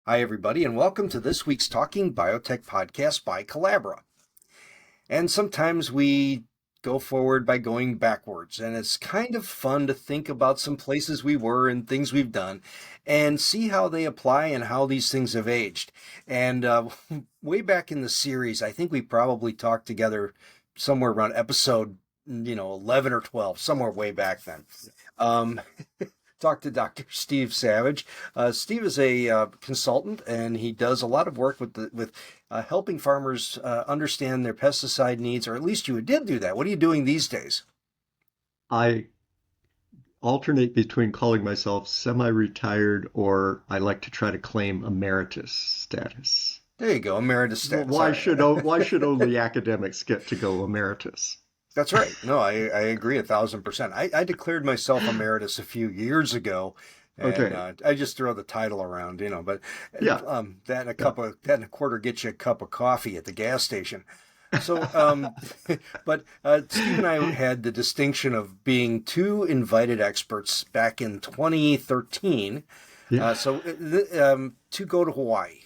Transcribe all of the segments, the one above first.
Hi, everybody, and welcome to this week's Talking Biotech podcast by Collabora. And sometimes we go forward by going backwards, and it's kind of fun to think about some places we were and things we've done and see how they apply and how these things have aged. And way back in the series, I think we probably talked together somewhere around episode 11 or 12, somewhere way back then. Um, Talked to Dr. Steve Savage. Steve is a consultant, and he does a lot of work with helping farmers understand their pesticide needs, or at least you did do that. What are you doing these days? I alternate between calling myself semi-retired or I like to try to claim emeritus status. There you go, emeritus Well, status. All why right. should why should only academics get to go emeritus? That's right. No, I agree 1,000%. I declared myself emeritus a few years ago, and Okay. I just throw the title around, but Yeah. that and Yeah. that and a quarter gets you a cup of coffee at the gas station. So, but Steve and I had the distinction of being two invited experts back in 2013. Yeah. To go to Hawaii.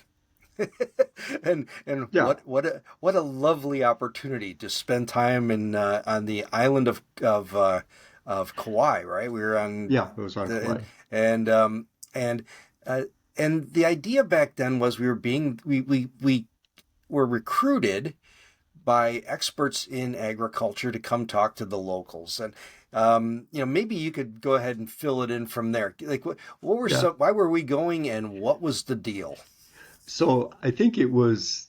And Yeah. what a lovely opportunity to spend time in on the island of Kauai, right? We were on Yeah. It was on the Kauai. and and uh, and the idea back then was we were recruited by experts in agriculture to come talk to the locals. And maybe you could go ahead and fill it in from there. Like what were Yeah. some why were we going, and what was the deal? So I think it was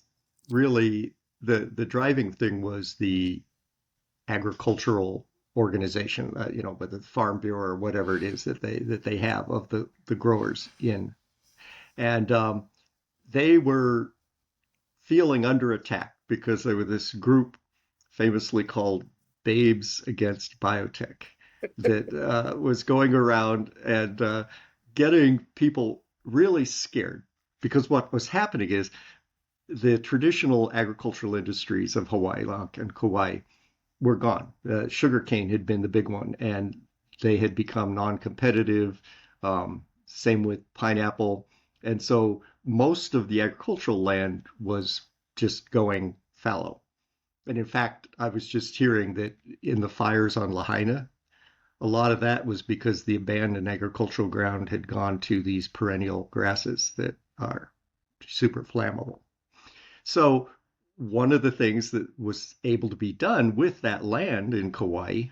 really the driving thing was the agricultural organization, whether the Farm Bureau or whatever it is that they have of the growers in, and they were feeling under attack because there was this group famously called Babes Against Biotech that was going around and getting people really scared because what was happening is the traditional agricultural industries of Hawaii and Kauai were gone. Sugarcane had been the big one, and they had become non-competitive. Same with pineapple, and so most of the agricultural land was just going fallow. And in fact, I was just hearing that in the fires on Lahaina, a lot of that was because the abandoned agricultural ground had gone to these perennial grasses that are super flammable. So one of the things that was able to be done with that land in Kauai,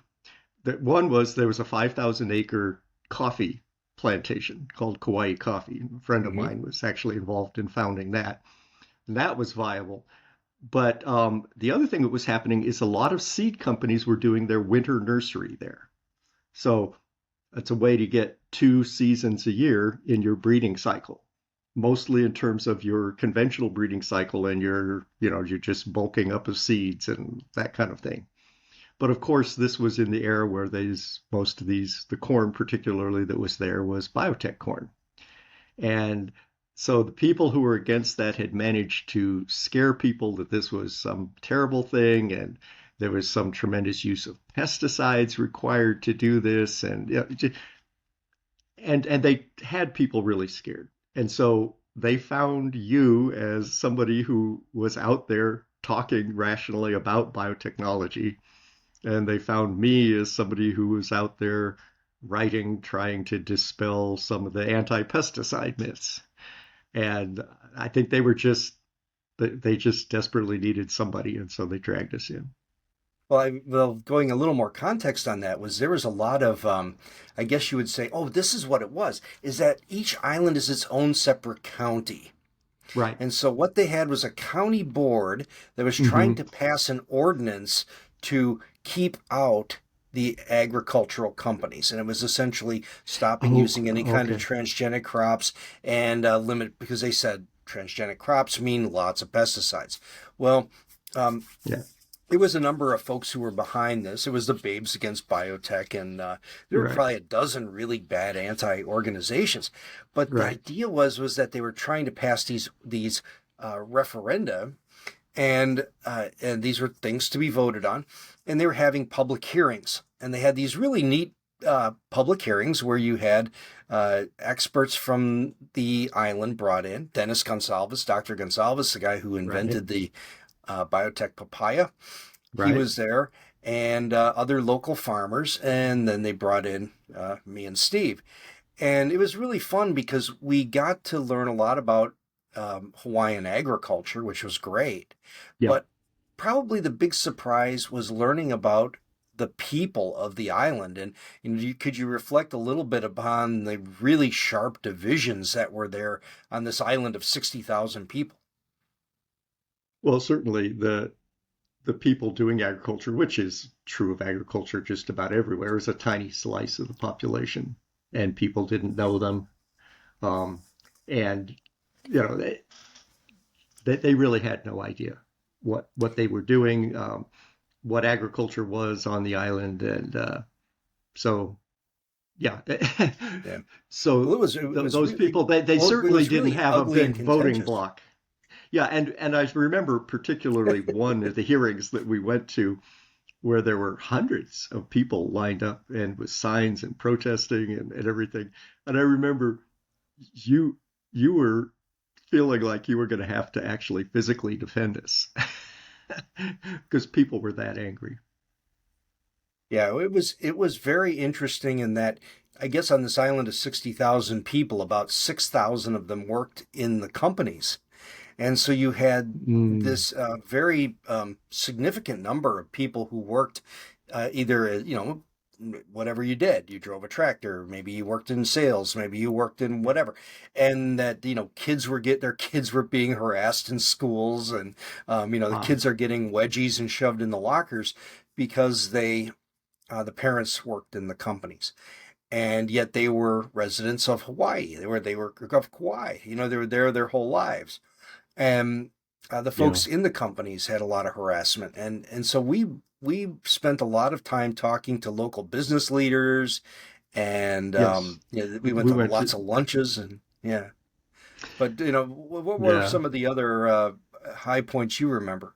that one was there was a 5,000 acre coffee plantation called Kauai Coffee. A friend of Hmm. mine was actually involved in founding that, and that was viable. But the other thing that was happening is a lot of seed companies were doing their winter nursery there. So it's a way to get 2 seasons a year in your breeding cycle, mostly in terms of your conventional breeding cycle and you're just bulking up of seeds and that kind of thing. But of course, this was in the era where most of the corn particularly that was there was biotech corn. And so the people who were against that had managed to scare people that this was some terrible thing and there was some tremendous use of pesticides required to do this and they had people really scared. And so they found you as somebody who was out there talking rationally about biotechnology, and they found me as somebody who was out there writing, trying to dispel some of the anti-pesticide myths. And I think they just desperately needed somebody, and so they dragged us in. Well, going a little more context on that was there was a lot of, I guess you would say, oh, this is what it was, is that each island is its own separate county. Right. And so what they had was a county board that was trying Hmm. to pass an ordinance to keep out the agricultural companies. And it was essentially stopping Oh, using any kind of okay. transgenic crops and limit, because they said transgenic crops mean lots of pesticides. Well, um, Yeah. it was a number of folks who were behind this. It was the Babes Against Biotech, and there were Right. probably a dozen really bad anti-organizations. But the Right. idea was that they were trying to pass these referenda, and these were things to be voted on, and they were having public hearings, and they had these really neat public hearings where you had experts from the island brought in. Dennis Gonsalves, Dr. Gonsalves, the guy who Right. invented the biotech papaya. He Right. was there, and other local farmers. And then they brought in me and Steve. And it was really fun because we got to learn a lot about Hawaiian agriculture, which was great. Yeah. But probably the big surprise was learning about the people of the island. And could you reflect a little bit upon the really sharp divisions that were there on this island of 60,000 people? Well, certainly the people doing agriculture, which is true of agriculture just about everywhere, is a tiny slice of the population, and people didn't know them. Um, and you know, they really had no idea what they were doing, what agriculture was on the island, and so yeah. Yeah. Well, So it was those really people, they it certainly was didn't really have a ugly and big voting contentious. bloc. Yeah, and I remember particularly one of the hearings that we went to where there were hundreds of people lined up and with signs and protesting and everything. And I remember you you were feeling like you were going to have to actually physically defend us because people were that angry. Yeah, it was very interesting in that I guess on this island of 60,000 people, about 6,000 of them worked in the companies. And so you had Mm, this very significant number of people who worked either, whatever you did. You drove a tractor, maybe you worked in sales, maybe you worked in whatever. And that, their kids were being harassed in schools, and the ah, kids are getting wedgies and shoved in the lockers because the parents worked in the companies. And yet they were residents of Hawaii. They were of Kauai. They were there their whole lives. And the yeah, folks in the companies had a lot of harassment, and so we spent a lot of time talking to local business leaders, and yes. we went We to went lots to, of lunches, and yeah. But what were yeah. some of the other high points you remember?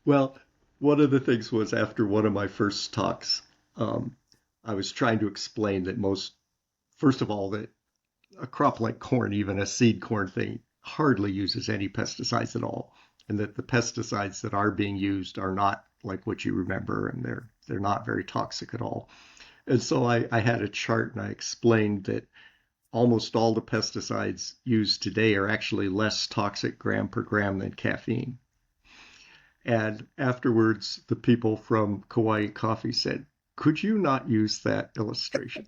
Well, one of the things was after one of my first talks, um, I was trying to explain that first of all, that a crop like corn, even a seed corn thing, hardly uses any pesticides at all, and that the pesticides that are being used are not like what you remember, and they're not very toxic at all. And so I had a chart and I explained that almost all the pesticides used today are actually less toxic gram per gram than caffeine. And afterwards, the people from Kauai Coffee said, "Could you not use that illustration?"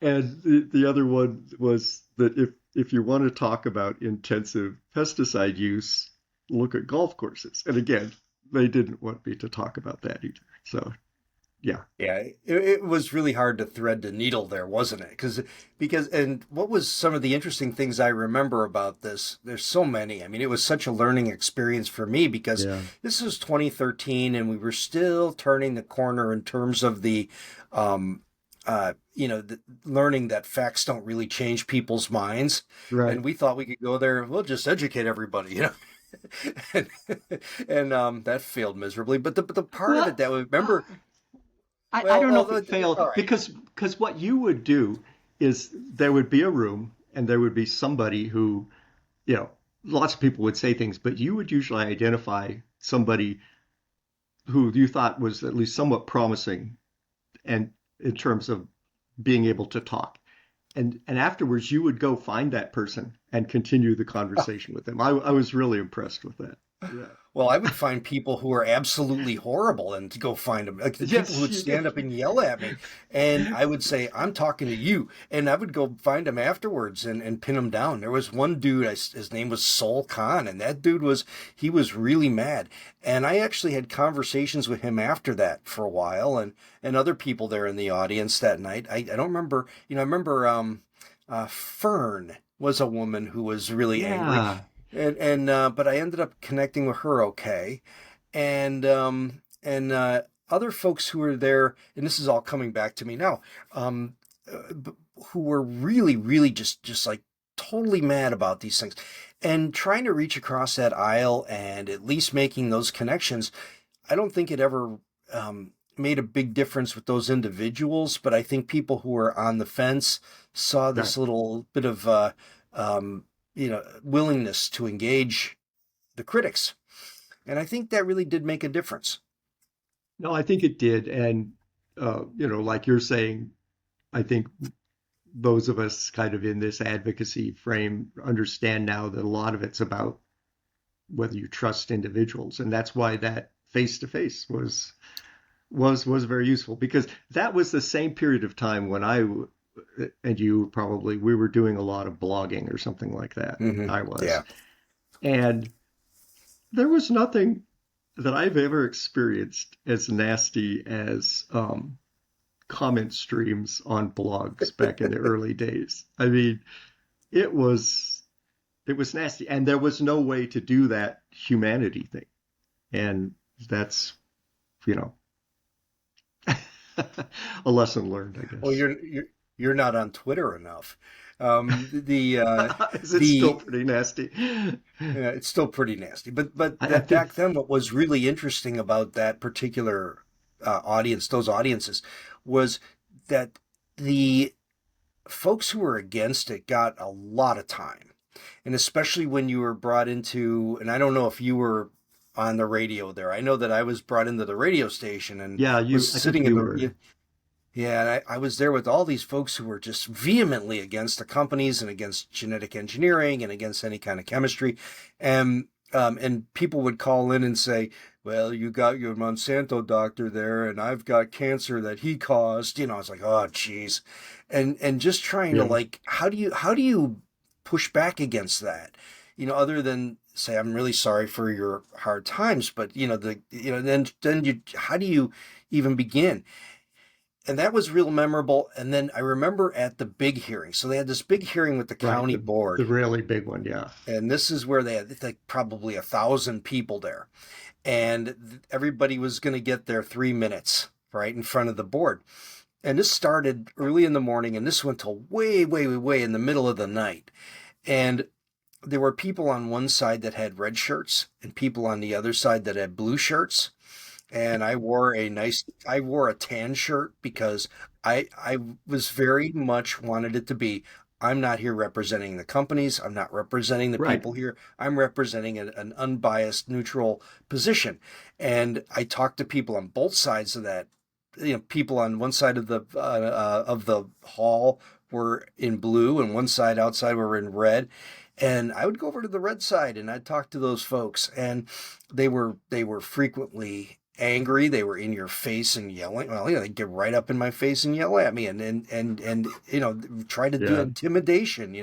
And the other one was that if you want to talk about intensive pesticide use, look at golf courses. And again, they didn't want me to talk about that either. So yeah, Yeah, it was really hard to thread the needle there, wasn't it? And what was some of the interesting things I remember about this? There's so many. I mean, it was such a learning experience for me because yeah, this was 2013 and we were still turning the corner in terms of um, learning that facts don't really change people's minds. right. And we thought we could go there, we'll just educate everybody. and, and that failed miserably. But the part of it Well, that we remember, I well, don't know if although, it failed all right. because what you would do is there would be a room and there would be somebody who, you know, lots of people would say things, but you would usually identify somebody who you thought was at least somewhat promising and in terms of being able to talk. And afterwards you would go find that person and continue the conversation with them. I was really impressed with that. Yeah. Well, I would find people who are absolutely horrible and to go find them. Like the people who Yes, would you did. stand up and yell at me. And I would say, I'm talking to you. And I would go find them afterwards and pin them down. There was one dude, his name was Sol Khan. And that dude he was really mad. And I actually had conversations with him after that for a while and other people there in the audience that night. I don't remember, I remember Fern was a woman who was really angry, Yeah. and but I ended up connecting with her okay, and other folks who were there, and this is all coming back to me now, um, who were really, really just like totally mad about these things, And trying to reach across that aisle and at least making those connections, I don't think it ever made a big difference with those individuals, but I think people who were on the fence saw Right. this little bit of willingness to engage the critics, and I think that really did make a difference. No, I think it did. And, like you're saying, I think those of us kind of in this advocacy frame understand now that a lot of it's about whether you trust individuals. And that's why that face to face was very useful, because that was the same period of time when and you probably, we were doing a lot of blogging or something like that. I was. Yeah. And there was nothing that I've ever experienced as nasty as comment streams on blogs back in the early days. I mean, it was it was nasty, and there was no way to do that humanity thing. And that's, you know, a lesson learned, I Well, guess. you're not on Twitter enough. The Is it still the pretty nasty? Yeah, it's still pretty nasty. But I that think, back then, what was really interesting about that particular audience, those audiences, was that the folks who were against it got a lot of time, and especially when you were brought into, and I don't know if you were on the radio there. I know that I was brought into the radio station and yeah, was I think sitting in you the, were. yeah, and I was there with all these folks who were just vehemently against the companies and against genetic engineering and against any kind of chemistry. And people would call in and say, well, you got your Monsanto doctor there, and I've got cancer that he caused. I was like, oh, geez. And just trying to Yeah, like, how do you push back against that? Other than say, I'm really sorry for your hard times, but then how do you even begin? And that was real memorable. And then I remember at the big hearing. So they had this big hearing with the right. county The board, really big one, yeah. and this is where they had like probably 1,000 people there, and everybody was going to get their 3 minutes right in front of the board. And this started early in the morning, and this went till way, way, way, way in the middle of the night. And there were people on one side that had red shirts, and people on the other side that had blue shirts, and I wore a tan shirt because I was very much wanted it to be, I'm not here representing the companies, I'm not representing the Right. people here, I'm representing an unbiased neutral position. And I talked to people on both sides of that. People on one side of the hall were in blue and one side outside were in red, and I would go over to the red side and I'd talk to those folks, and they were frequently angry. They were in your face and yelling. Well, they'd get right up in my face and yell at me, and try to do Yeah. intimidation.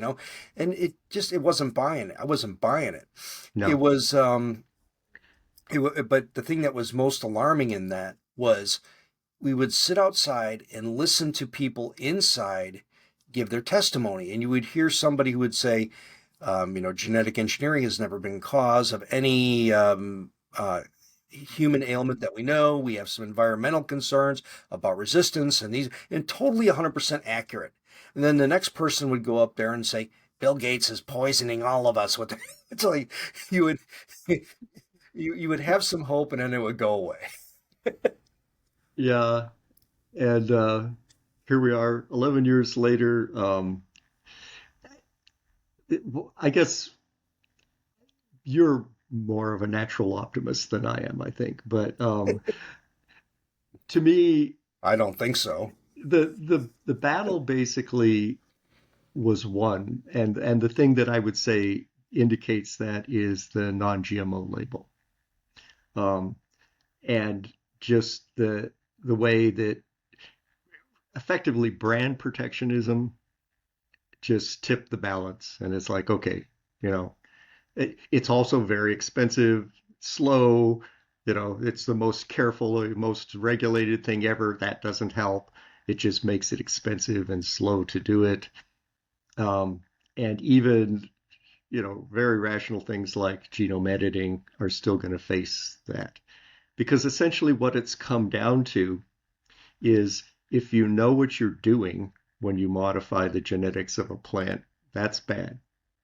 And it wasn't buying it. I wasn't buying it. It No. was but the thing that was most alarming in that was we would sit outside and listen to people inside give their testimony, and you would hear somebody who would say, genetic engineering has never been cause of any human ailment that we know. We have some environmental concerns about resistance and totally 100% accurate. And then the next person would go up there and say, Bill Gates is poisoning all of us with it's like you would you would have some hope and then it would go away. Yeah. And here we are 11 years later. I guess you're more of a natural optimist than I am, I think. But to me, I don't think so. the battle basically was won, and the thing that I would say indicates that is the non-GMO label, um, and just the way that effectively brand protectionism just tipped the balance, and it's like, okay, you know, it's also very expensive, slow. It's the most careful, most regulated thing ever. That doesn't help. It just makes it expensive and slow to do it. Um, and even, very rational things like genome editing are still going to face that. Because essentially what it's come down to is if you know what you're doing when you modify the genetics of a plant, that's bad.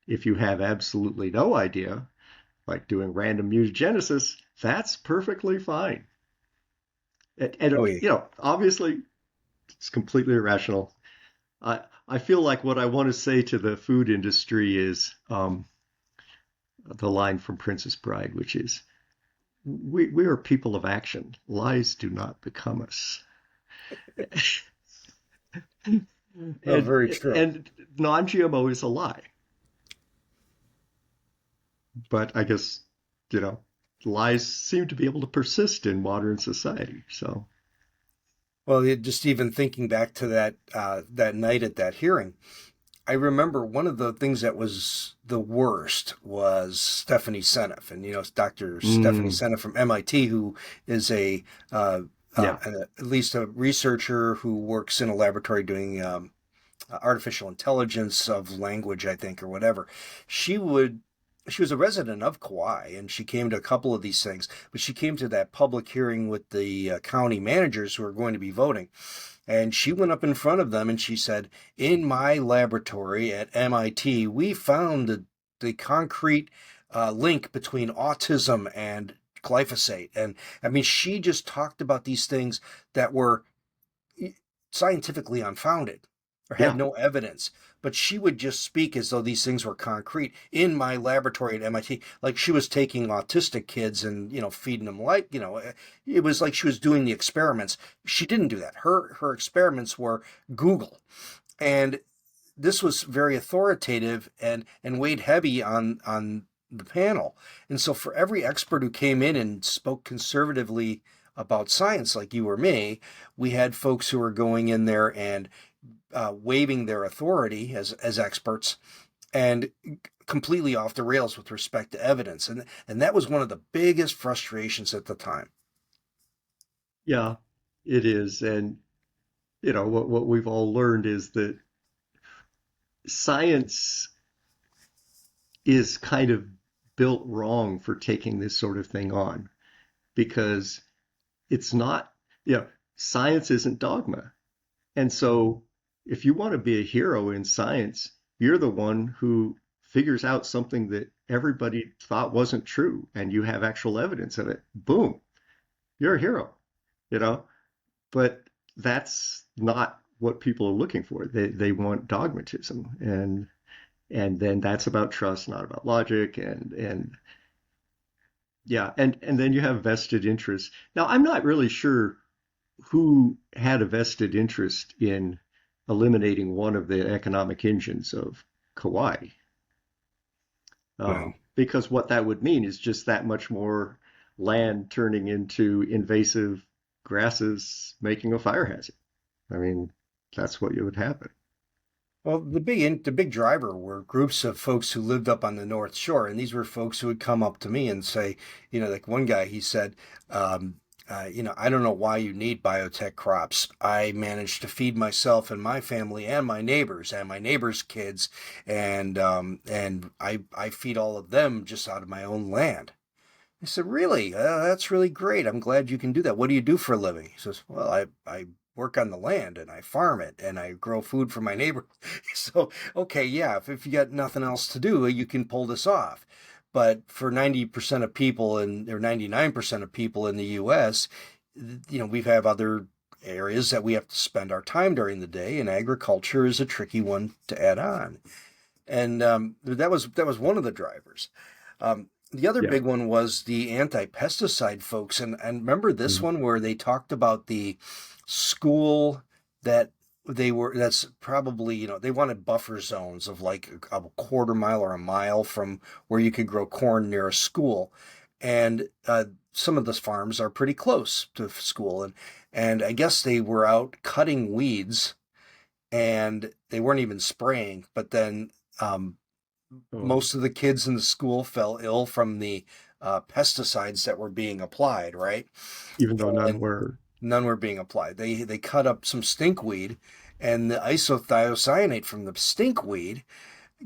If you have absolutely no idea, like doing random mutagenesis, that's perfectly fine. Oh yeah. Obviously, it's completely irrational. I feel like what I want to say to the food industry is the line from Princess Bride, which is, we are people of action. Lies do not become us. Oh, and very true. and non-GMO is a lie, but I guess you know lies seem to be able to persist in modern society. So Well, just even thinking back to that night at that hearing, I remember one of the things that was the worst was Stephanie Seneff, and Dr. Stephanie mm, Seneff from MIT, who is uh, yeah, at least a researcher who works in a laboratory doing artificial intelligence of language, I think, or whatever. She would. She was a resident of Kauai, and she came to a couple of these things. But she came to that public hearing with the county managers who are going to be voting, and she went up in front of them and she said, "In my laboratory at MIT, we found the concrete link between autism and glyphosate." And I mean, she just talked about these things that were scientifically unfounded or had yeah, no evidence. But she would just speak as though these things were concrete. In my laboratory at MIT, like she was taking autistic kids and feeding them it was like she was doing the experiments. She didn't do that. Her experiments were Google, and this was very authoritative and weighed heavy on the panel. And so for every expert who came in and spoke conservatively about science, like you or me, we had folks who were going in there and waiving their authority as experts and completely off the rails with respect to evidence. And that was one of the biggest frustrations at the time. yeah, it is. And what we've all learned is that science is kind of built wrong for taking this sort of thing on because it's not, you know, science isn't dogma. And so if you want to be a hero in science, you're the one who figures out something that everybody thought wasn't true and you have actual evidence of it. Boom, you're a hero, you know? But that's not what people are looking for. They want dogmatism, and then that's about trust, not about logic, and yeah, and then you have vested interests. Now, I'm not really sure who had a vested interest in eliminating one of the economic engines of Kauai, Well, because what that would mean is just that much more land turning into invasive grasses, making a fire hazard. I mean, that's what would happen. Well, the big driver were groups of folks who lived up on the North Shore, and these were folks who would come up to me and say, like one guy, he said, I don't know why you need biotech crops. I managed to feed myself and my family and my neighbors' kids, and I feed all of them just out of my own land. I said, really? That's really great. I'm glad you can do that. What do you do for a living? He says, well, I work on the land and I farm it and I grow food for my neighbors. So, okay, yeah, if you got nothing else to do, you can pull this off. But for 90% of people or 99% of people in the US, we have other areas that we have to spend our time during the day, and agriculture is a tricky one to add on. And that was one of the drivers. The other Yeah. big one was the anti-pesticide folks, and remember this Mm. one where they talked about the school that that's probably they wanted buffer zones of like a quarter mile or a mile from where you could grow corn near a school, and some of those farms are pretty close to school, and I guess they were out cutting weeds and they weren't even spraying, but then um, Oh, most of the kids in the school fell ill from the pesticides that were being applied, right? even though none And were. none were being applied. They cut up some stinkweed, and the isothiocyanate from the stinkweed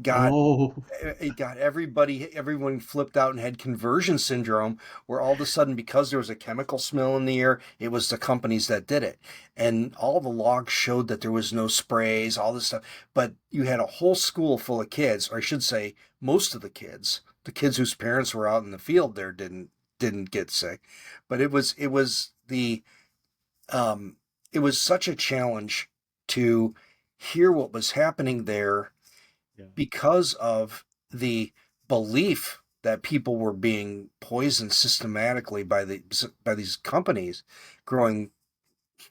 got Oh, it got everyone flipped out and had conversion syndrome, where all of a sudden, because there was a chemical smell in the air, it was the companies that did it. And all the logs showed that there was no sprays, all this stuff. But you had a whole school full of kids, or I should say most of the kids whose parents were out in the field there didn't get sick. But um it was such a challenge to hear what was happening there yeah, because of the belief that people were being poisoned systematically by these companies growing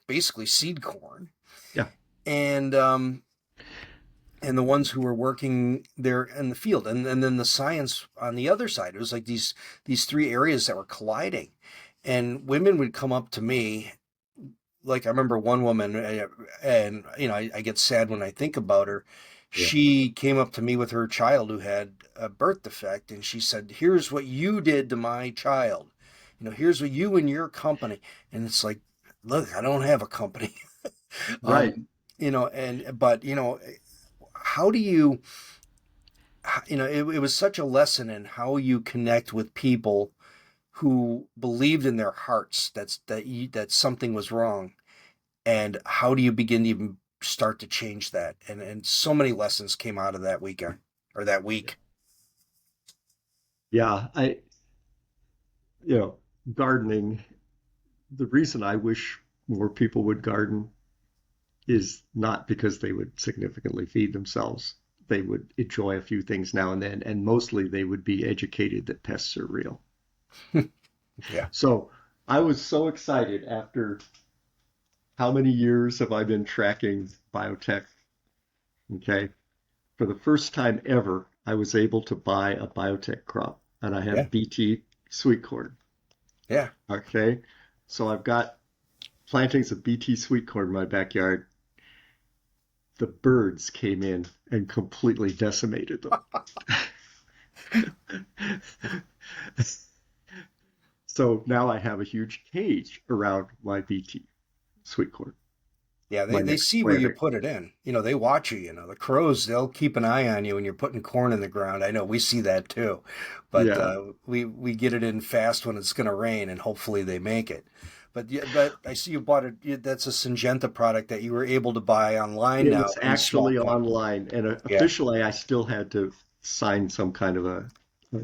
basically seed corn, yeah, and and the ones who were working there in the field, and then the science on the other side. It was like these three areas that were colliding, and women would come up to me. Like I remember one woman, and I get sad when I think about her. yeah. She came up to me with her child who had a birth defect, and she said, "Here's what you did to my child. Here's what you and your company." And it's like, look, I don't have a company. Right. And but how do you, it was such a lesson in how you connect with people who believed in their hearts that something was wrong, and how do you begin to even start to change that? And so many lessons came out of that weekend or that week. Yeah, you know, gardening, the reason I wish more people would garden is not because they would significantly feed themselves. They would enjoy a few things now and then, and mostly they would be educated that pests are real. Yeah. So I was so excited after how many years have I been tracking biotech? Okay. For the first time ever, I was able to buy a biotech crop, and I Yeah. have BT sweet corn. Yeah. Okay. So I've got plantings of BT sweet corn in my backyard. The birds came in and completely decimated them. So now I have a huge cage around my BT sweet corn, Yeah, my they next see where you planting. put it in. They watch you. The crows, they'll keep an eye on you when you're putting corn in the ground. I know we see that too, but Yeah. we get it in fast when it's going to rain, and hopefully they make it. But yeah, but I see you bought it. That's a Syngenta product that you were able to buy online It now was in small actually quantities. online, and Yeah. officially I still had to sign some kind of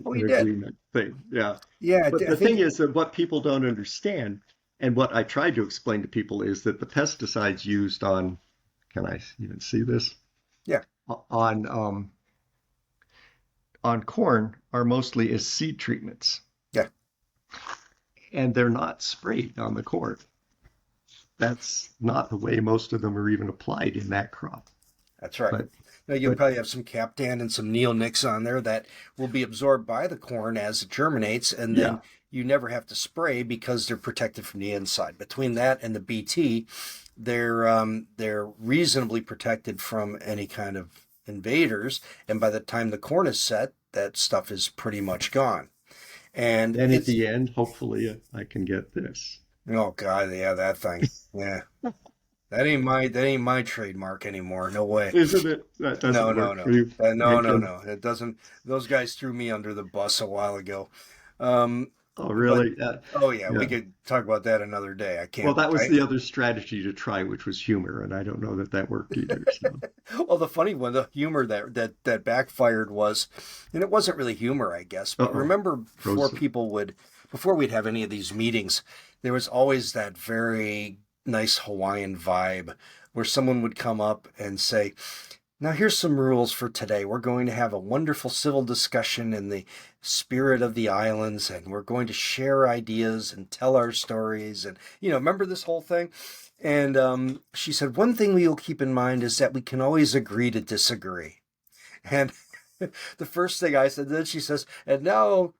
Oh, an you did. agreement thing. Yeah. Yeah, But I the thing think. is that what people don't understand, and what I tried to explain to people, is that the pesticides used on, can I even see this? Yeah. On on corn are mostly as seed treatments, Yeah. and they're not sprayed on the corn. That's not the way most of them are even applied in that crop. That's right. But Now, you'll but probably have some Captan and some neonics on there that will be absorbed by the corn as it germinates, and yeah, then you never have to spray because they're protected from the inside. Between that and the BT, they're reasonably protected from any kind of invaders, and by the time the corn is set, that stuff is pretty much gone. And then at it's the end, hopefully I can get this. oh god, yeah, that thing, yeah, that ain't my trademark anymore. No way. Isn't it? That No, doesn't no, work for no. you. No, no, Okay. no. It doesn't. Those guys threw me under the bus a while ago. Um, Oh, but really? oh yeah, we Yeah. could talk about that another day. I Well, can't. that was the other strategy to try, which was humor, and I don't know that that worked either. So, Well, the funny one, the humor that backfired was, and it wasn't really humor, I guess. But uh-oh, remember, frozen. before we'd have any of these meetings, there was always that very nice Hawaiian vibe where someone would come up and say, "Now, here's some rules for today. We're going to have a wonderful civil discussion in the spirit of the islands, and we're going to share ideas and tell our stories." And, remember this whole thing? And she said, "One thing we'll keep in mind is that we can always agree to disagree." And the first thing I said, then she says, "And now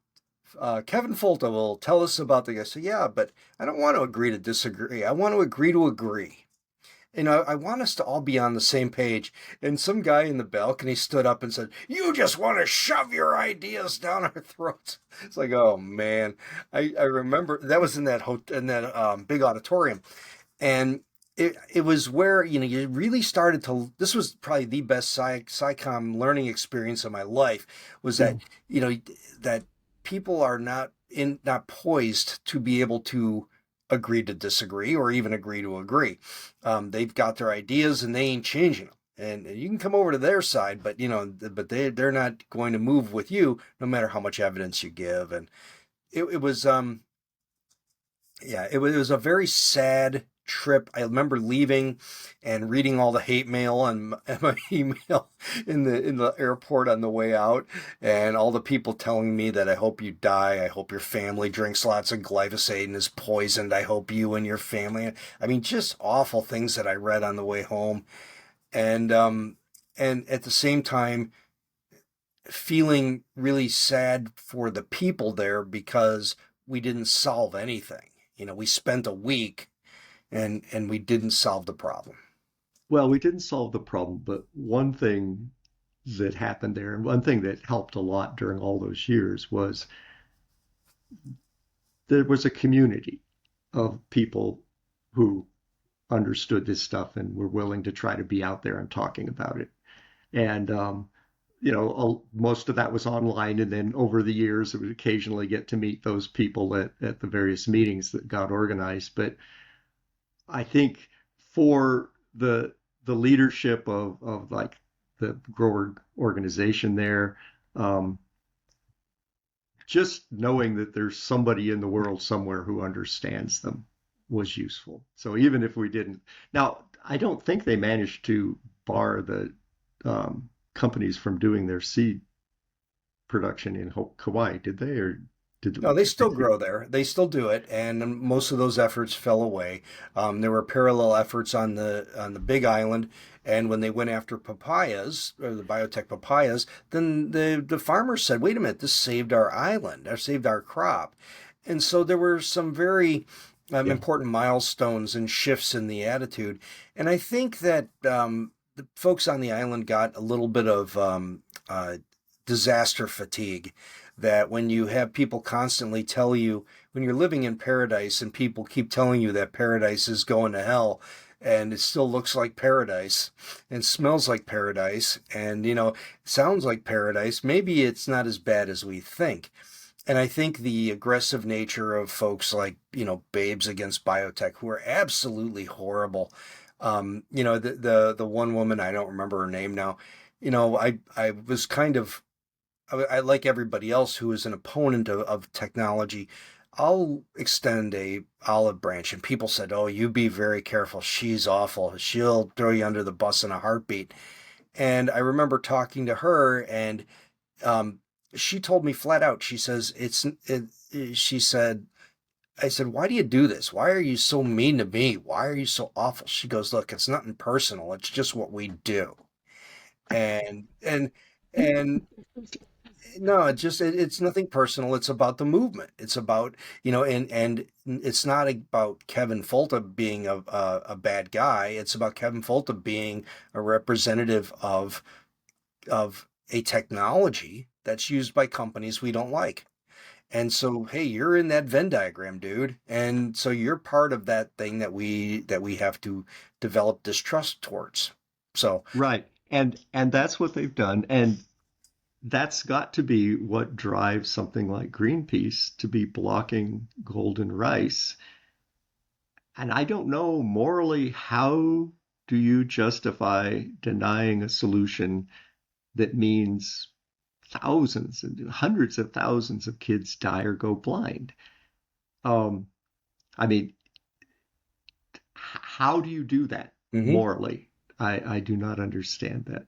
Kevin Folta will tell us about the." I said, "Yeah, but I don't want to agree to disagree. I want to agree to agree. And I want us to all be on the same page." And some guy in the balcony stood up and said, "You just want to shove your ideas down our throats." It's like, oh man, I remember that was in that big auditorium, and it was where, you really started to, this was probably the best psychom learning experience of my life, was that, Mm. you know, that people are not poised to be able to agree to disagree or even agree to agree. They've got their ideas and they ain't changing them. And you can come over to their side, but but they're not going to move with you no matter how much evidence you give. And it was yeah, it was a very sad trip. I remember leaving and reading all the hate mail and my email in the airport on the way out, and all the people telling me that I hope you die. I hope your family drinks lots of glyphosate and is poisoned. I hope you and your family. I mean, just awful things that I read on the way home, and at the same time feeling really sad for the people there because we didn't solve anything. We spent a week and we didn't solve the problem. Well, we didn't solve the problem, but one thing that happened there, and one thing that helped a lot during all those years, was there was a community of people who understood this stuff and were willing to try to be out there and talking about it. And most of that was online, and then over the years, I would occasionally get to meet those people at the various meetings that got organized. But I think for the leadership of like the grower organization there, um, just knowing that there's somebody in the world somewhere who understands them was useful. So even if we didn't, now I don't think they managed to bar the companies from doing their seed production in Kauai, did they? Or did No, they I still think? grow there. They still do it, and most of those efforts fell away. There were parallel efforts on the Big Island, and when they went after papayas or the biotech papayas, then the farmers said, "Wait a minute, this saved our island, or saved our crop," and so there were some very Yeah. important milestones and shifts in the attitude. And I think that the folks on the island got a little bit of disaster fatigue. That when you have people constantly tell you, when you're living in paradise and people keep telling you that paradise is going to hell, and it still looks like paradise and smells like paradise and sounds like paradise, maybe it's not as bad as we think. And I think the aggressive nature of folks like, Babes Against Biotech, who are absolutely horrible. The one woman, I don't remember her name now. I was kind of, I like everybody else who is an opponent of technology. I'll extend a olive branch, and people said, "Oh, you be very careful. She's awful. She'll throw you under the bus in a heartbeat." And I remember talking to her, and um, she told me flat out. She says, She said, I said, "Why do you do this? Why are you so mean to me? Why are you so awful?" She goes, "Look, it's nothing personal. It's just what we do." And no, it's nothing personal. It's about the movement. It's about, and it's not about Kevin Folta being a bad guy. It's about Kevin Folta being a representative of a technology that's used by companies we don't like. And so, hey, you're in that Venn diagram, dude. And so you're part of that thing that we have to develop distrust towards. So, Right. And that's what they've done. And that's got to be what drives something like Greenpeace to be blocking golden rice. And I don't know morally, how do you justify denying a solution that means thousands and hundreds of thousands of kids die or go blind? Um, I mean, how do you do that mhm. morally? I do not understand that.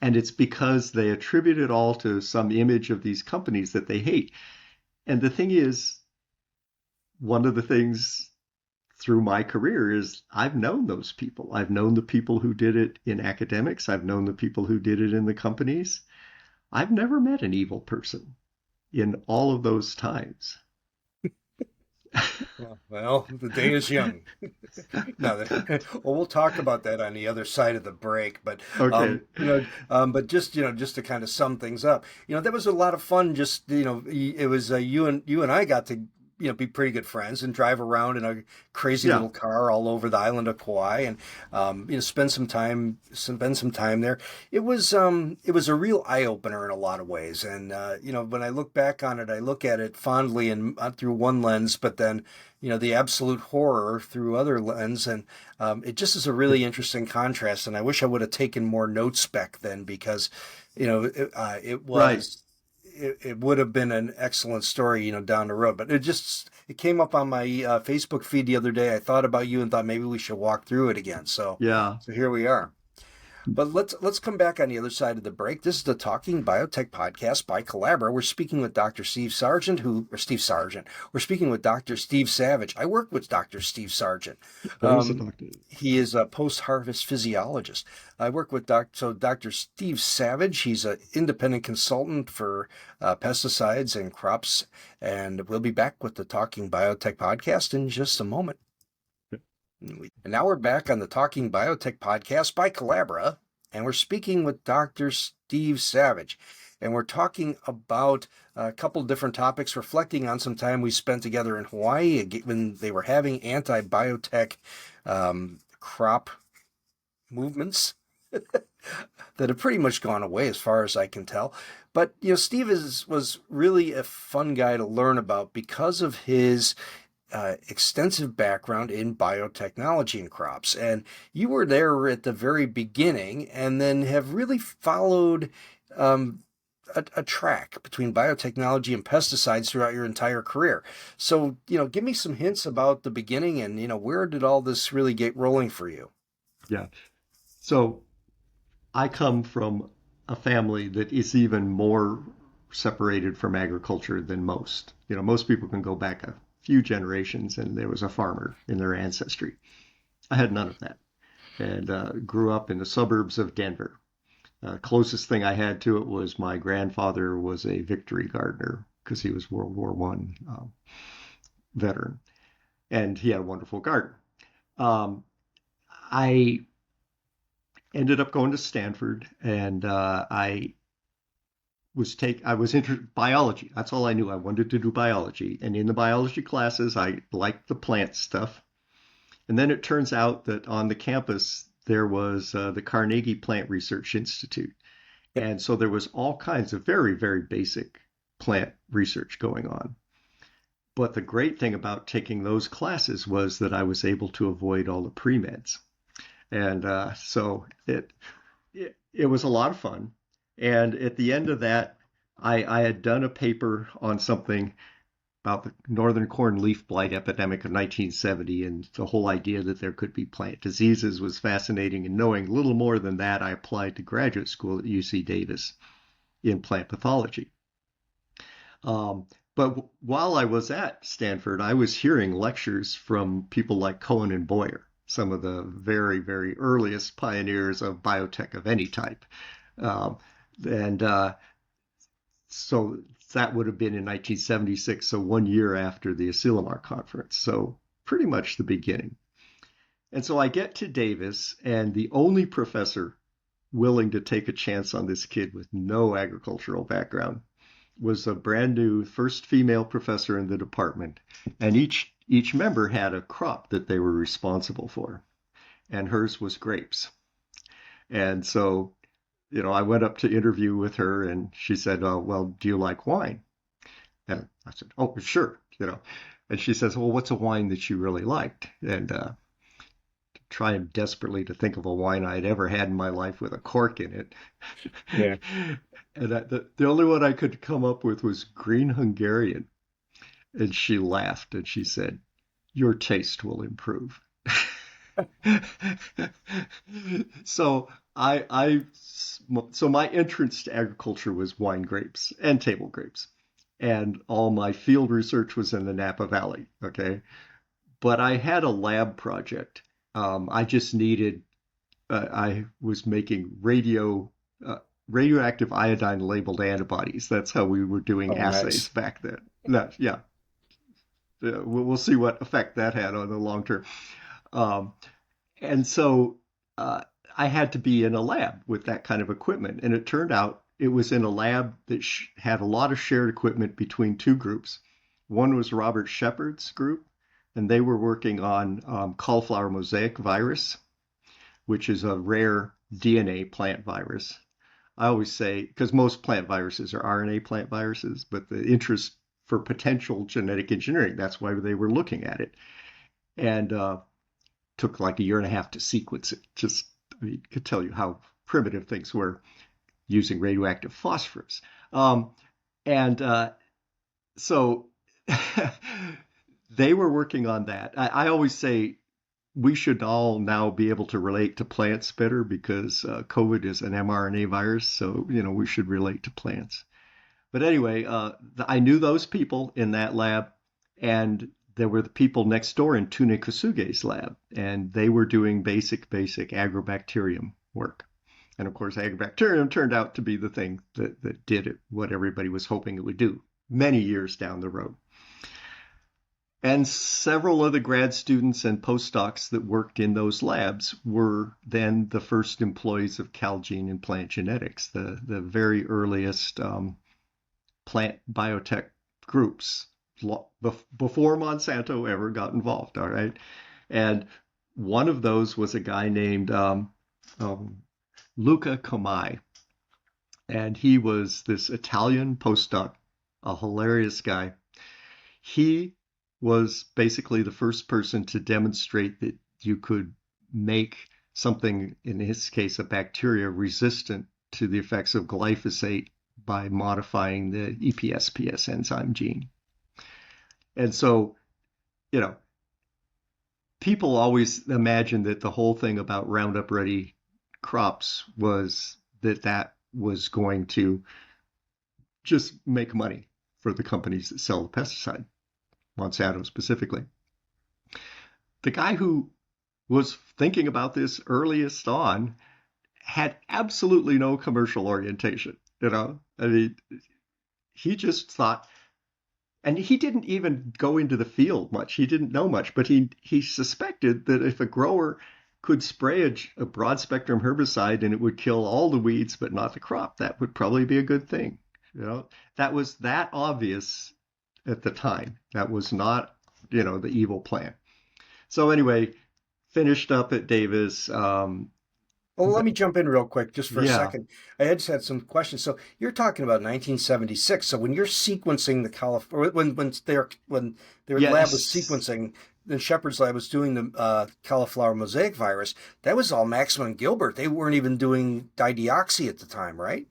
And it's because they attribute it all to some image of these companies that they hate. And the thing is, one of the things through my career is I've known those people. I've known the people who did it in academics. I've known the people who did it in the companies. I've never met an evil person in all of those times. Well, the day is young. No, well, we'll talk about that on the other side of the break. But Okay. but just to kind of sum things up, that was a lot of fun. Just it was you and I got to be pretty good friends and drive around in a crazy Yeah, little car all over the island of Kauai, and spend some time there. It was a real eye opener in a lot of ways, and when I look back on it, I look at it fondly and through one lens, but then the absolute horror through other lens, and it just is a really interesting contrast. And I wish I would have taken more notes back then, because it right. was it would have been an excellent story, down the road. But it came up on my Facebook feed the other day. I thought about you and thought maybe we should walk through it again. So Yeah. so here we are. But let's come back on the other side of the break. This is the Talking Biotech podcast by Collabra. We're speaking with Dr. Steve Sargent. We're speaking with Dr. Steve Savage. I work with Dr. Steve Sargent. There's a doctor. He is a post-harvest physiologist. I work with Dr. Steve Savage. He's an independent consultant for pesticides and crops. And we'll be back with the Talking Biotech podcast in just a moment. And now we're back on the Talking Biotech podcast by Collabra, and we're speaking with Dr. Steve Savage. And we're talking about a couple different topics, reflecting on some time we spent together in Hawaii when they were having anti-biotech crop movements that have pretty much gone away as far as I can tell. But, Steve was really a fun guy to learn about because of his extensive background in biotechnology and crops. And you were there at the very beginning and then have really followed a track between biotechnology and pesticides throughout your entire career. So, give me some hints about the beginning and, where did all this really get rolling for you? Yeah. So I come from a family that is even more separated from agriculture than most. Most people can go back a few generations and there was a farmer in their ancestry. I had none of that, and grew up in the suburbs of Denver. Closest thing I had to it was my grandfather was a victory gardener because he was World War One veteran, and he had a wonderful garden. I ended up going to Stanford, and I was interested biology. That's all I knew. I wanted to do biology, and in the biology classes, I liked the plant stuff. And then it turns out that on the campus there was the Carnegie Plant Research Institute, and so there was all kinds of very, very basic plant research going on. But the great thing about taking those classes was that I was able to avoid all the pre-meds, and so it was a lot of fun. And at the end of that, I had done a paper on something about the northern corn leaf blight epidemic of 1970, and the whole idea that there could be plant diseases was fascinating. And knowing little more than that, I applied to graduate school at UC Davis in plant pathology. But while I was at Stanford, I was hearing lectures from people like Cohen and Boyer, some of the very, very earliest pioneers of biotech of any type. And so that would have been in 1976, so 1 year after the Asilomar conference. So pretty much the beginning. And so I get to Davis, and the only professor willing to take a chance on this kid with no agricultural background was a brand new first female professor in the department. And each member had a crop that they were responsible for, and hers was grapes. And so I went up to interview with her, and she said, "Oh, well, do you like wine?" And I said, "Oh, sure." And she says, "Well, what's a wine that you really liked?" And trying desperately to think of a wine I'd ever had in my life with a cork in it. Yeah. And the only one I could come up with was Green Hungarian. And she laughed and she said, "Your taste will improve." So so my entrance to agriculture was wine grapes and table grapes, and all my field research was in the Napa Valley. Okay, but I had a lab project. I just needed. I was making radioactive iodine labeled antibodies. That's how we were doing Oh, assays nice. back then. Yeah, we'll see what effect that had on the long term. Um, and so I had to be in a lab with that kind of equipment. And it turned out it was in a lab that had a lot of shared equipment between two groups. One was Robert Shepard's group, and they were working on cauliflower mosaic virus, which is a rare DNA plant virus. I always say, because most plant viruses are RNA plant viruses, but the interest for potential genetic engineering, that's why they were looking at it. And took like a year and a half to sequence it. Just, I mean, could tell you how primitive things were using radioactive phosphorus. And so they were working on that. I always say we should all now be able to relate to plants better because COVID is an mRNA virus. So, we should relate to plants. But anyway, I knew those people in that lab, and there were the people next door in Tune Kosuge's lab, and they were doing basic agrobacterium work. And of course, agrobacterium turned out to be the thing that did it, what everybody was hoping it would do many years down the road. And several of the grad students and postdocs that worked in those labs were then the first employees of Calgene in plant genetics, the very earliest plant biotech groups before Monsanto ever got involved. All right. And one of those was a guy named Luca Comai. And he was this Italian postdoc, a hilarious guy. He was basically the first person to demonstrate that you could make something, in his case, a bacteria, resistant to the effects of glyphosate by modifying the EPSPS enzyme gene. And so, people always imagine that the whole thing about Roundup Ready crops was that was going to just make money for the companies that sell the pesticide, Monsanto specifically. The guy who was thinking about this earliest on had absolutely no commercial orientation. I mean, he just thought, and he didn't even go into the field much. He didn't know much, but he suspected that if a grower could spray a broad spectrum herbicide and it would kill all the weeds but not the crop, that would probably be a good thing. That was that obvious at the time. That was not, the evil plan. So anyway, finished up at Davis. Well, let me jump in real quick just for a Yeah. second. I had just had some questions. So you're talking about 1976. So when you're sequencing the cauliflower, when their lab was Yes. sequencing, the Shepherd's lab was doing the cauliflower mosaic virus. That was all Maxwell and Gilbert. They weren't even doing dideoxy at the time, right?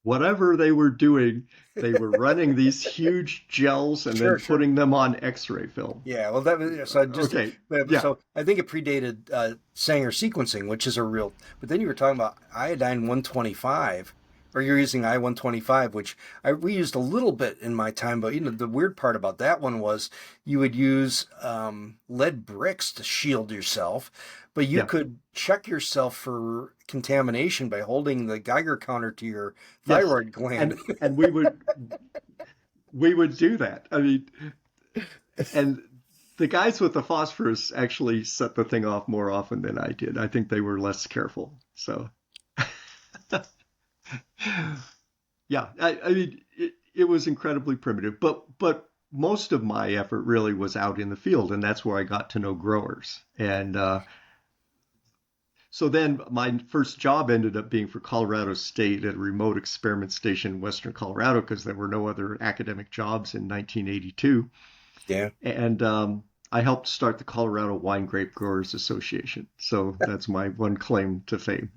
Whatever they were doing, they were running these huge gels and then Sure, sure. putting them on X-ray film. Yeah, well, that was so just Okay. Yeah. so I think it predated Sanger sequencing, which is a real. But then you were talking about iodine 125, or you're using I 125, which we used a little bit in my time. But the weird part about that one was you would use lead bricks to shield yourself, but you Yeah. could check yourself for contamination by holding the Geiger counter to your Yes. thyroid gland. And we would do that. I mean, and the guys with the phosphorus actually set the thing off more often than I did. I think they were less careful. So yeah, I mean, it was incredibly primitive, but most of my effort really was out in the field, and that's where I got to know growers. And so then my first job ended up being for Colorado State at a remote experiment station in Western Colorado because there were no other academic jobs in 1982. Yeah. And I helped start the Colorado Wine Grape Growers Association. So that's my one claim to fame.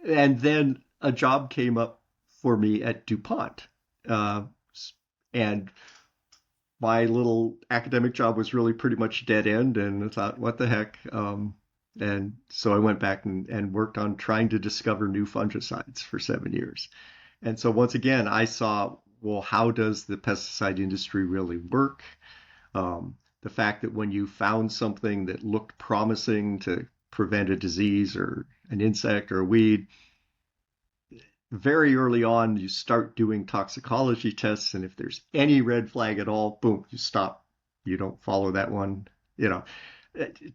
And then a job came up for me at DuPont. Uh, and my little academic job was really pretty much dead end. And I thought, what the heck? And so I went back and worked on trying to discover new fungicides for 7 years. And so once again, I saw, well, how does the pesticide industry really work? The fact that when you found something that looked promising to prevent a disease or an insect or a weed, very early on, you start doing toxicology tests. And if there's any red flag at all, boom, you stop. You don't follow that one,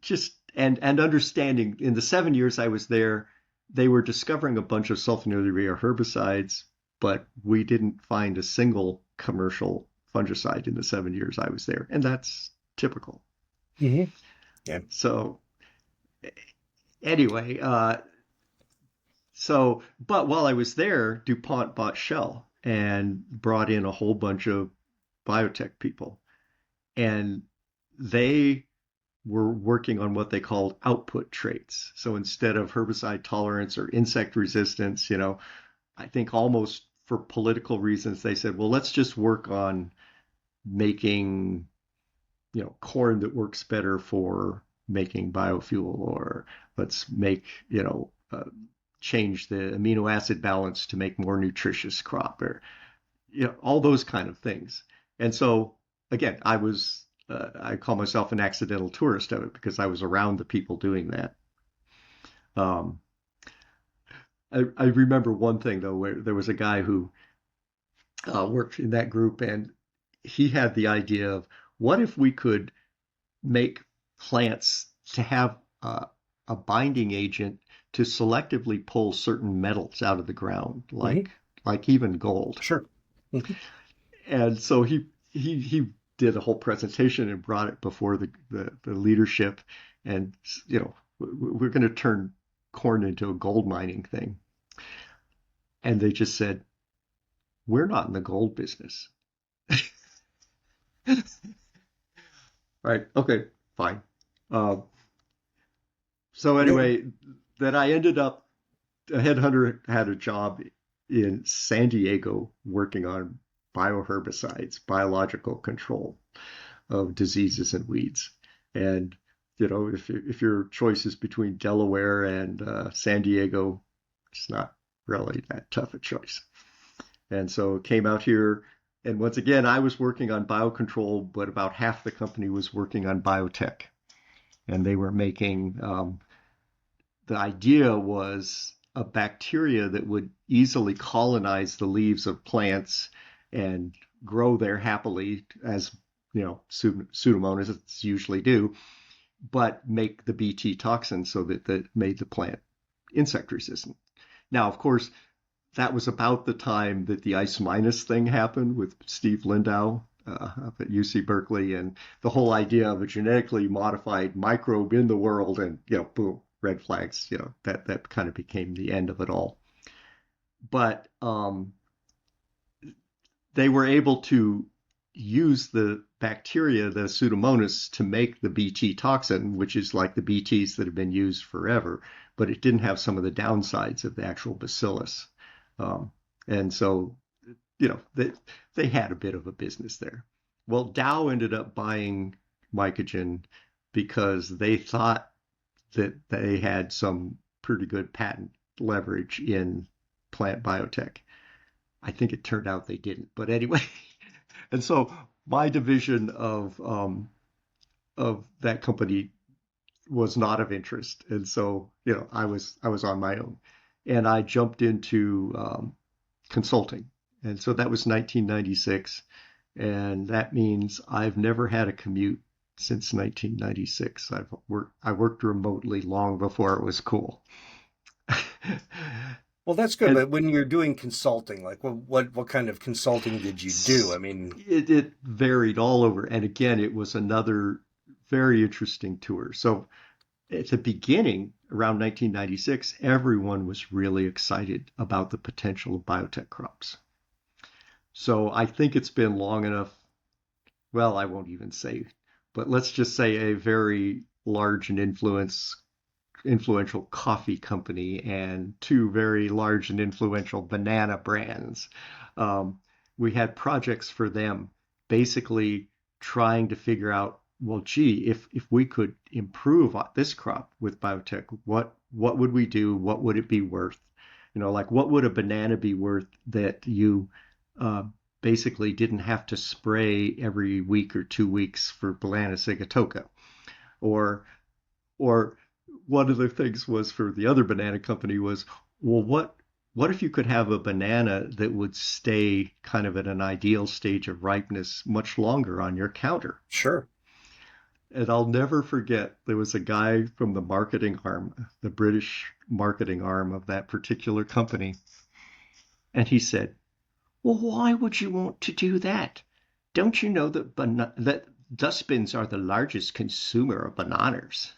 just and understanding in the 7 years I was there, they were discovering a bunch of sulfonylurea herbicides but we didn't find a single commercial fungicide in the 7 years I was there, and that's typical. Hmm. Yeah. So anyway, but while I was there, DuPont bought Shell and brought in a whole bunch of biotech people, and they were working on what they called output traits. So instead of herbicide tolerance or insect resistance, I think almost for political reasons, they said, well, let's just work on making, corn that works better for making biofuel, or let's make, change the amino acid balance to make more nutritious crop, or, all those kind of things. And so, again, I call myself an accidental tourist of it because I was around the people doing that. Um, I remember one thing though, where there was a guy who worked in that group, and he had the idea of what if we could make plants to have a binding agent to selectively pull certain metals out of the ground, Hmm. like even gold. Sure. Hmm. And so he did a whole presentation and brought it before the leadership, and we're going to turn corn into a gold mining thing. And they just said, we're not in the gold business. Right. Okay. Fine. Uh, so Yeah. anyway, then I ended up, a headhunter had a job in San Diego working on bioherbicides, biological control of diseases and weeds. And if your choice is between Delaware and San Diego, it's not really that tough a choice. And so came out here, and once again, I was working on biocontrol, but about half the company was working on biotech, and they were making. The idea was a bacteria that would easily colonize the leaves of plants and grow there happily, as Pseudomonas usually do, but make the Bt toxin so that made the plant insect resistant. Now, of course, that was about the time that the ice minus thing happened with Steve Lindau up at UC Berkeley, and the whole idea of a genetically modified microbe in the world, and boom, red flags. That kind of became the end of it all. But they were able to use the bacteria, the Pseudomonas, to make the Bt toxin, which is like the BTs that have been used forever, but it didn't have some of the downsides of the actual bacillus. And so, they had a bit of a business there. Well, Dow ended up buying Mycogen because they thought that they had some pretty good patent leverage in plant biotech. I think it turned out they didn't, but anyway. And so my division of that company was not of interest, and so I was on my own, and I jumped into consulting, and so that was 1996, and that means I've never had a commute since 1996. I worked remotely long before it was cool. Well, that's good. And But when you're doing consulting, like what kind of consulting did you do? I mean, it varied all over. And again, it was another very interesting tour. So at the beginning, around 1996, everyone was really excited about the potential of biotech crops. So I think it's been long enough. Well, I won't even say, but let's just say a very large and influential coffee company and two very large and influential banana brands. Um, we had projects for them, basically trying to figure out, well, gee, if we could improve this crop with biotech, what would we do? What would it be worth? Like what would a banana be worth that you uh, basically didn't have to spray every week or 2 weeks for banana sigatoka, or or one of the things was for the other banana company was, well, what if you could have a banana that would stay kind of at an ideal stage of ripeness much longer on your counter? sure. And I'll never forget, there was a guy from the marketing arm, the British marketing arm of that particular company, and he said, Well, why would you want to do that? Don't you know that that dustbins are the largest consumer of bananas?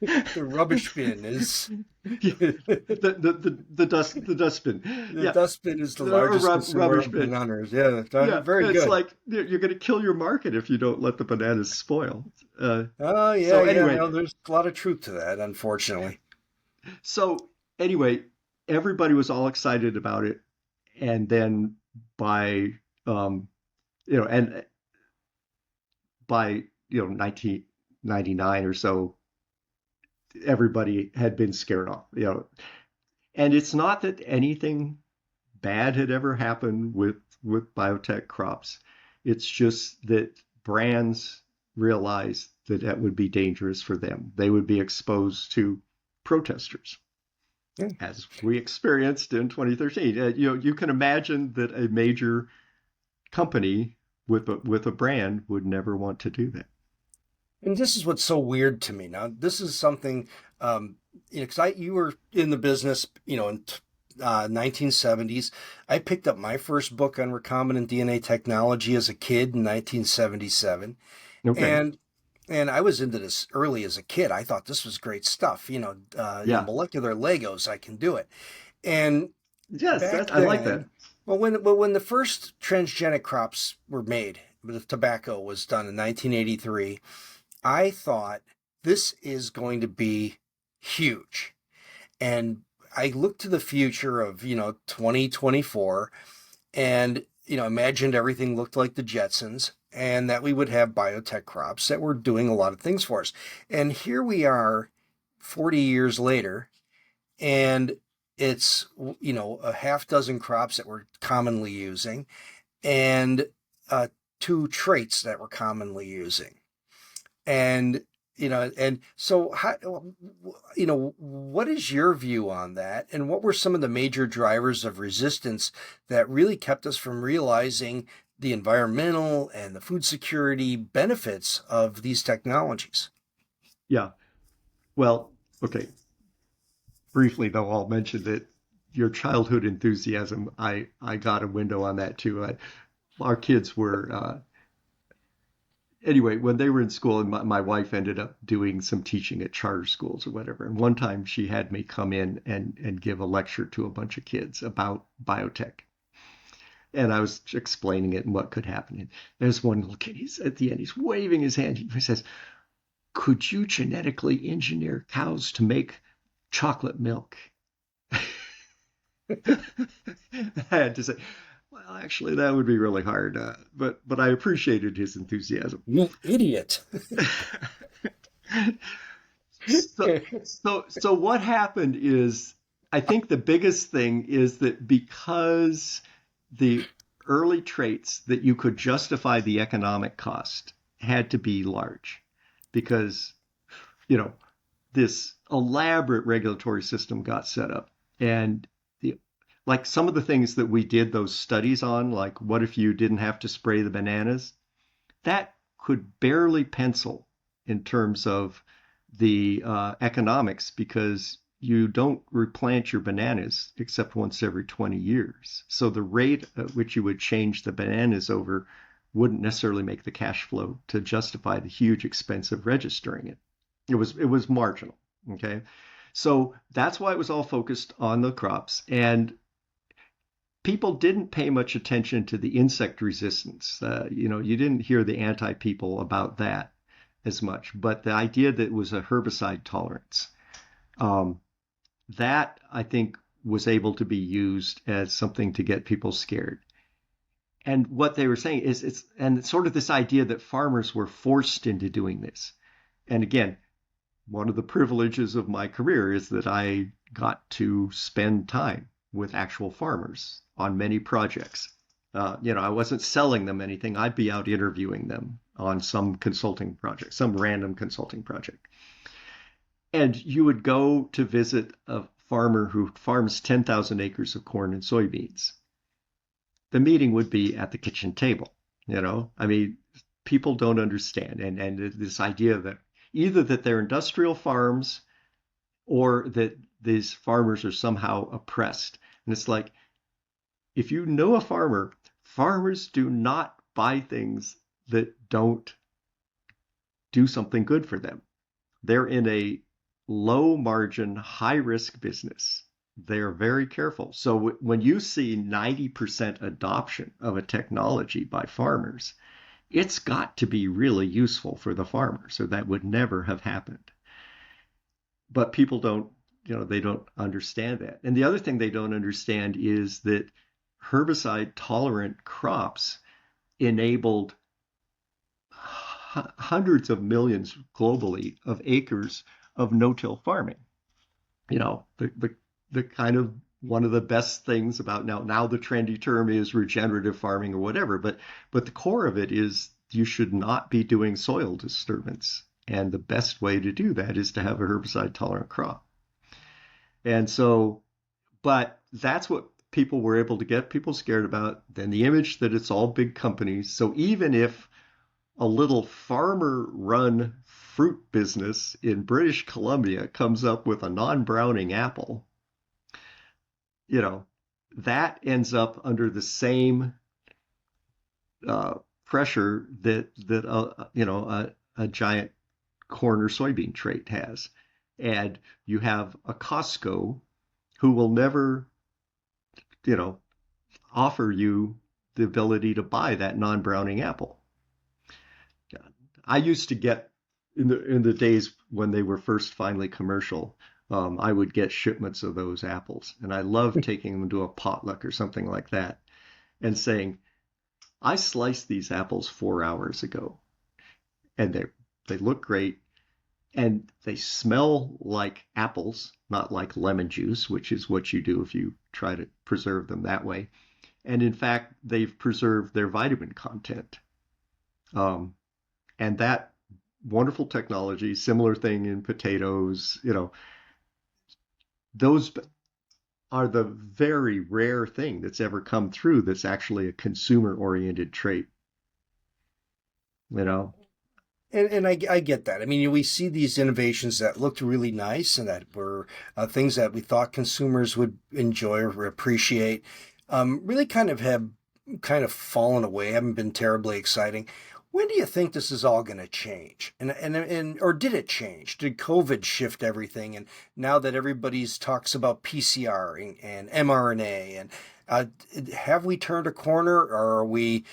The rubbish bin is Yeah, the the dustbin. Yeah, dustbin is the or largest consumer rubbish of bin. bananas. Yeah, Yeah, very it's good. like you're going to kill your market if you don't let the bananas spoil. Uh, Oh yeah, so yeah. anyway, No, there's a lot of truth to that, unfortunately. so anyway, everybody was all excited about it, and then by um, and by 1999 or so, everybody had been scared off. And it's not that anything bad had ever happened with biotech crops. It's just that brands realized that that would be dangerous for them. They would be exposed to protesters, Yeah. as we experienced in 2013. You can imagine that a major company with a brand would never want to do that. And this is what's so weird to me. Now, this is something, because you were in the business, in 1970s. I picked up my first book on recombinant DNA technology as a kid in 1977, Okay. and I was into this early as a kid. I thought this was great stuff. Yeah. Molecular Legos, I can do it. And Yes, back that I like that. then, when the first transgenic crops were made, the tobacco was done in 1983. I thought this is going to be huge. And I looked to the future of, 2024 and, imagined everything looked like the Jetsons and that we would have biotech crops that were doing a lot of things for us. And here we are 40 years later, and it's, a half dozen crops that we're commonly using and two traits that we're commonly using. And and so how, what is your view on that, and what were some of the major drivers of resistance that really kept us from realizing the environmental and the food security benefits of these technologies? Yeah. Well, okay. Briefly though, I'll mention that your childhood enthusiasm, I got a window on that too. Our kids were anyway, when they were in school, and my wife ended up doing some teaching at charter schools or whatever. And one time she had me come in and give a lecture to a bunch of kids about biotech. And I was explaining it and what could happen. And there's one little kid, he's at the end, he's waving his hand. He says, could you genetically engineer cows to make chocolate milk? I had to say, well, actually, that would be really hard. But I appreciated his enthusiasm. You idiot. So what happened is, I think the biggest thing is that because the early traits that you could justify the economic cost had to be large, because you know this elaborate regulatory system got set up, and the like some of the things that we did those studies on, like what if you didn't have to spray the bananas, that could barely pencil in terms of the economics, because you don't replant your bananas except once every 20 years. So the rate at which you would change the bananas over wouldn't necessarily make the cash flow to justify the huge expense of registering it. It was marginal. Okay. So that's why it was all focused on the crops. And people didn't pay much attention to the insect resistance. You didn't hear the anti people about that as much, but the idea that it was a herbicide tolerance, um, that I think was able to be used as something to get people scared. And what they were saying is it's sort of this idea that farmers were forced into doing this. And again, one of the privileges of my career is that I got to spend time with actual farmers on many projects. I wasn't selling them anything. I'd be out interviewing them on some consulting project, some random consulting project. And you would go to visit a farmer who farms 10,000 acres of corn and soybeans. The meeting would be at the kitchen table. I mean, people don't understand. And this idea that either that they're industrial farms or that these farmers are somehow oppressed. And it's like, if you know a farmer, farmers do not buy things that don't do something good for them. They're in a low margin, high risk business. They're very careful. So when you see 90% adoption of a technology by farmers, it's got to be really useful for the farmer. So that would never have happened. But people don't, they don't understand that. And the other thing they don't understand is that herbicide tolerant crops enabled hundreds of millions globally of acres of no-till farming. The kind of one of the best things about now the trendy term is regenerative farming or whatever, but the core of it is you should not be doing soil disturbance. And the best way to do that is to have a herbicide tolerant crop. And so, but that's what people were able to get people scared about. Then the image that it's all big companies. So even if a little farmer-run fruit business in British Columbia comes up with a non-browning apple, that ends up under the same pressure that a giant corn or soybean trait has. And you have a Costco who will never, offer you the ability to buy that non-browning apple. I used to get in the days when they were first finally commercial, I would get shipments of those apples, and I loved taking them to a potluck or something like that, and saying, "I sliced these apples 4 hours ago, and they look great, and they smell like apples, not like lemon juice, which is what you do if you try to preserve them that way. And in fact, they've preserved their vitamin content." And that wonderful technology, similar thing in potatoes, those are the very rare thing that's ever come through that's actually a consumer-oriented trait. You know? And I get that. I mean, we see these innovations that looked really nice and that were things that we thought consumers would enjoy or appreciate, really have kind of fallen away, haven't been terribly exciting. When do you think this is all going to change? And or did it change? Did COVID shift everything? And now that everybody's talks about PCR and mRNA, and have we turned a corner, or are we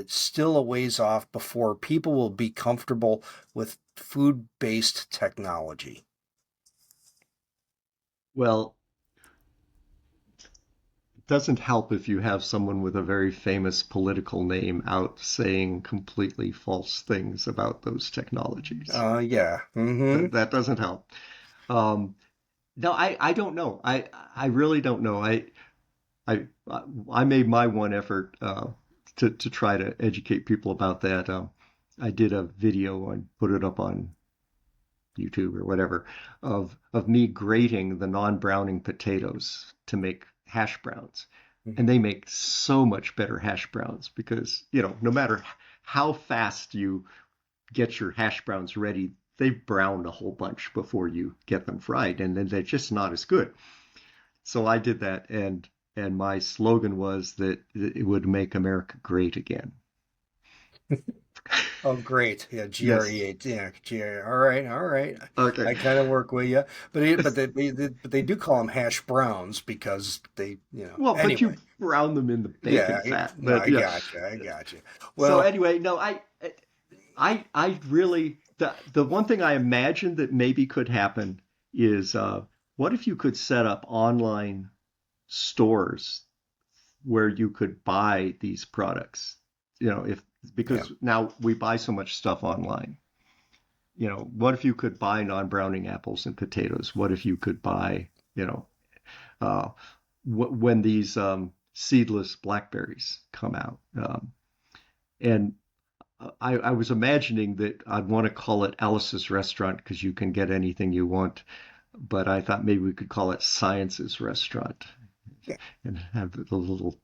still a ways off before people will be comfortable with food-based technology? Well, it doesn't help if you have someone with a very famous political name out saying completely false things about those technologies. Yeah. Mm-hmm. That doesn't help. Um, no, I don't know. I really don't know. I I made my one effort to try to educate people about that. I did a video and put it up on YouTube or whatever of me grating the non-browning potatoes to make hash browns. And they make so much better hash browns because, no matter how fast you get your hash browns ready, they brown a whole bunch before you get them fried, and then they're just not as good. So I did that, and my slogan was that it would make America great again. Oh, great. Yeah, Yes. GRE8. Yeah, GRE. All right, all right. Okay. I kind of work with you, but they do call them hash browns because Well, but Anyway, you brown them in the yeah, bacon fat. no, But I yeah. got you. I got you. So Well, anyway, no, I really the one thing I imagine that maybe could happen is what if you could set up online stores where you could buy these products? If yeah. because now we buy so much stuff online. What if you could buy non-browning apples and potatoes? What if you could buy, uh, when these seedless blackberries come out? And I was imagining that I'd want to call it Alice's Restaurant because you can get anything you want, but I thought maybe we could call it Science's Restaurant and have the little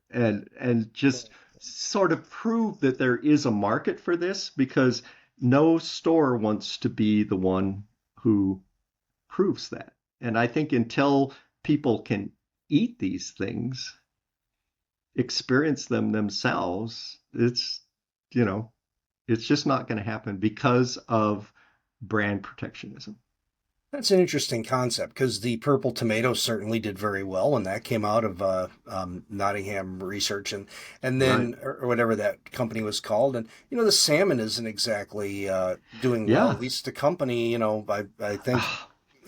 and just sort of prove that there is a market for this because no store wants to be the one who proves that. And I think until people can eat these things, experience them themselves, you know, it's just not going to happen because of brand protectionism. That's an interesting concept because the purple tomato certainly did very well when that came out of Nottingham Research and Right. then or whatever that company was called. And the salmon isn't exactly doing well. At Yeah. least the company, I think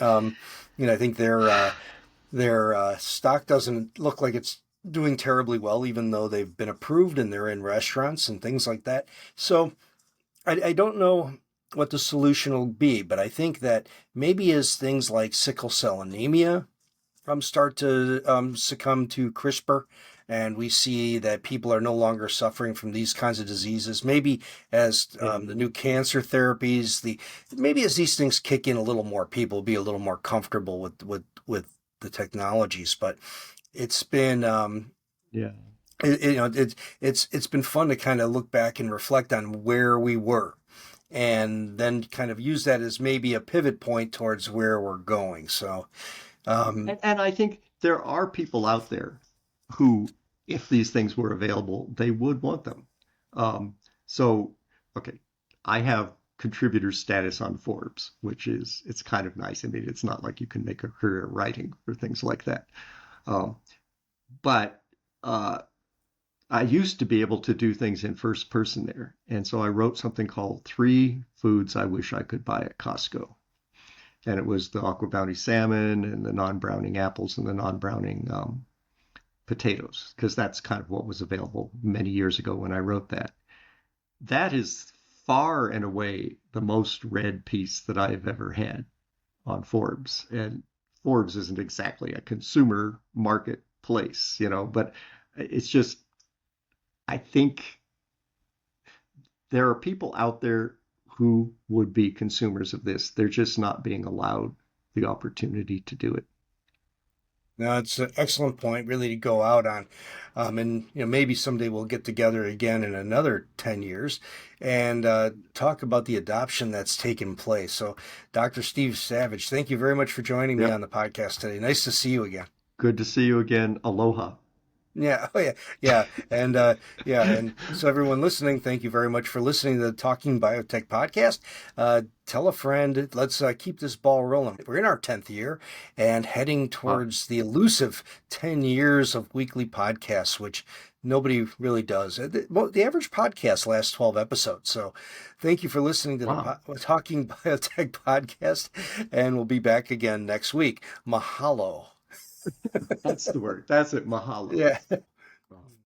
um, I think their stock doesn't look like it's doing terribly well, even though they've been approved and they're in restaurants and things like that. So I don't know what the solution will be, but I think that maybe as things like sickle cell anemia start to succumb to CRISPR, and we see that people are no longer suffering from these kinds of diseases, maybe as Yeah. the new cancer therapies, maybe as these things kick in a little more, people will be a little more comfortable with the technologies. But it's been Yeah. it's been fun to kind of look back and reflect on where we were and then kind of use that as maybe a pivot point towards where we're going. So, um, And I think there are people out there who, if these things were available, they would want them. Um, so, okay, I have contributor status on Forbes, which is, it's kind of nice. I mean, it's not like you can make a career writing or things like that. Um, but uh, I used to be able to do things in first person there. And so I wrote something called Three Foods I Wish I Could Buy at Costco. And it was the aqua bounty salmon and the non-browning apples and the non-browning potatoes, because that's kind of what was available many years ago when I wrote that. That is far and away the most read piece that I have ever had on Forbes. And Forbes isn't exactly a consumer marketplace, but it's just, I think there are people out there who would be consumers of this. They're just not being allowed the opportunity to do it. no, it's an excellent point, really, to go out on, and maybe someday we'll get together again in another 10 years and talk about the adoption that's taken place. So, Dr. Steve Savage, thank you very much for joining me on Yep. the podcast today. Nice to see you again. Good to see you again. Aloha. Yeah, oh yeah, yeah, and so everyone listening, thank you very much for listening to the Talking Biotech podcast. Tell a friend. Let's keep this ball rolling. We're in our 10th year and heading Wow. towards the elusive 10 years of weekly podcasts, which nobody really does. The average podcast lasts 12 episodes. So, thank you for listening to the Wow. Talking Biotech podcast, and we'll be back again next week. Mahalo. That's the word. That's it. Mahalo. Yeah.